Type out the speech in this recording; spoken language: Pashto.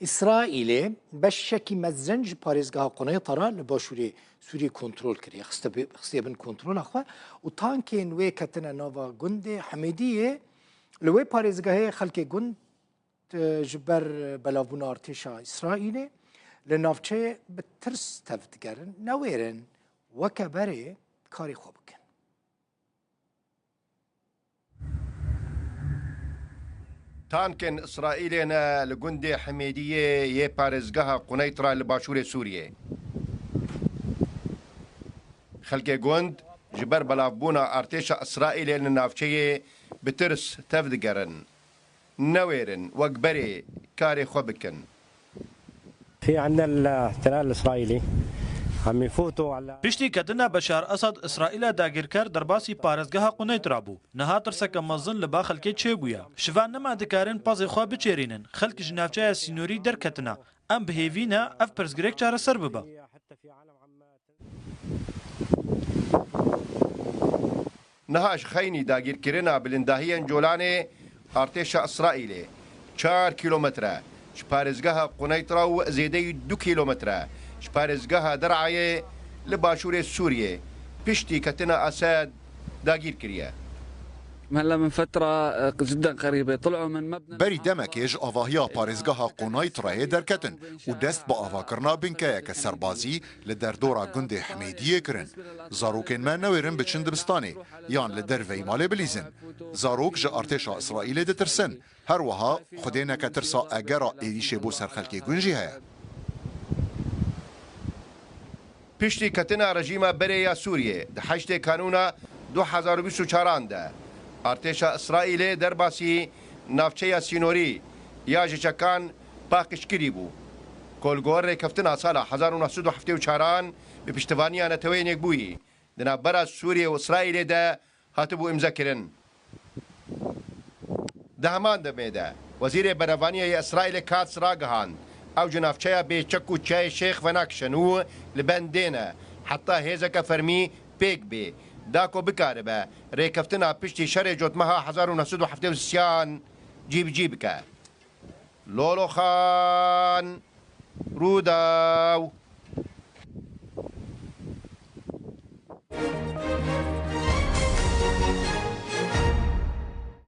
İsrail'e beşşeki mezzenc parêzgeha Quneytara li başûrê Sûriyê kontrol kiriye. Xiste bin kontrola xwe û tankên wê ketine nava gundê Hemêdiyê li wê parêzgehê xelkê gund ji ber belavbûna artêşa İsraîlê li navçeyê bi tirs tev digerin, newêrin weke berê karê xwe bikin. تانکن إسرائيلين لجندي حميدية يبارزجها قنيطرة لباشورة سوريا خلق جند جبر بلافبونا ارتيشا إسرائيلين النافشية بترس تفدقرن نويرن وقبري كاري خبكن. في عندنا الاحتلال الإسرائيلي عم يفوتوا على پشتی کتنا بشار اسد اسرائیل داگیرکر در باسی پارزگاه قنیطره بو نها ترسک مزن لبا خلکی چه بویا شوان نما دکارن پاز خو بچرینن خلک جنافچه سینوری در کتنا ام بهیوینا اف پرزگریک چاره سر ببا نهاش خيني داگیر کرنا بلنداهيان جولاني ارتش اسرائيلي 4 كيلومتر شپارزگاه قنيطره و زيده 2 كيلومتر شپارزگاه درعیه لباشور سوریه پشتی کتنا اسد داگیر کریه. هلا من فترة جدا قريبة طلعوا من مبنى بری دمکیج آواهیا پارێزگەها قۆنایتڕایە دەرکەتن و دەست بە ئاواکردنا بنکەیەکە سەربازی لە دەردۆرا گوندێ حمێدیە کرن. زارۆکێنمە نەوێرن بچن دبستانێ یان لە دەرڤەی مالێ بلیزن. زارۆک ji ئارتێشا ئیسرائیلê دەترسن. هەروەها خودێنەکە ترسا ئەگەرا عێریشێ بۆ سەر خەلکێ گونجی هەیە. پشتی کتنا رژیما بریا سوریه ده 8 کانونا 2024 ده ارتشا اسرائیل در باسی نافچه سینوری یا جچکان پاکش کری بو کولگور کفتنا سال 1974 به پشتوانی نتوین یک بویی دنا برا سوریه و اسرائیل ده هاتبو امضا کرن. ده همان دمیده وزیر بنوانی اسرائیل کاتس راگهاند او جنافچه به چکو چای شیخ و نکشنو لبندینه حتی هیزک فرمی پیک بی داکو بکاره به ریکفتنا پشتی شر جوتمها 1973 جیب که لولو خان روداو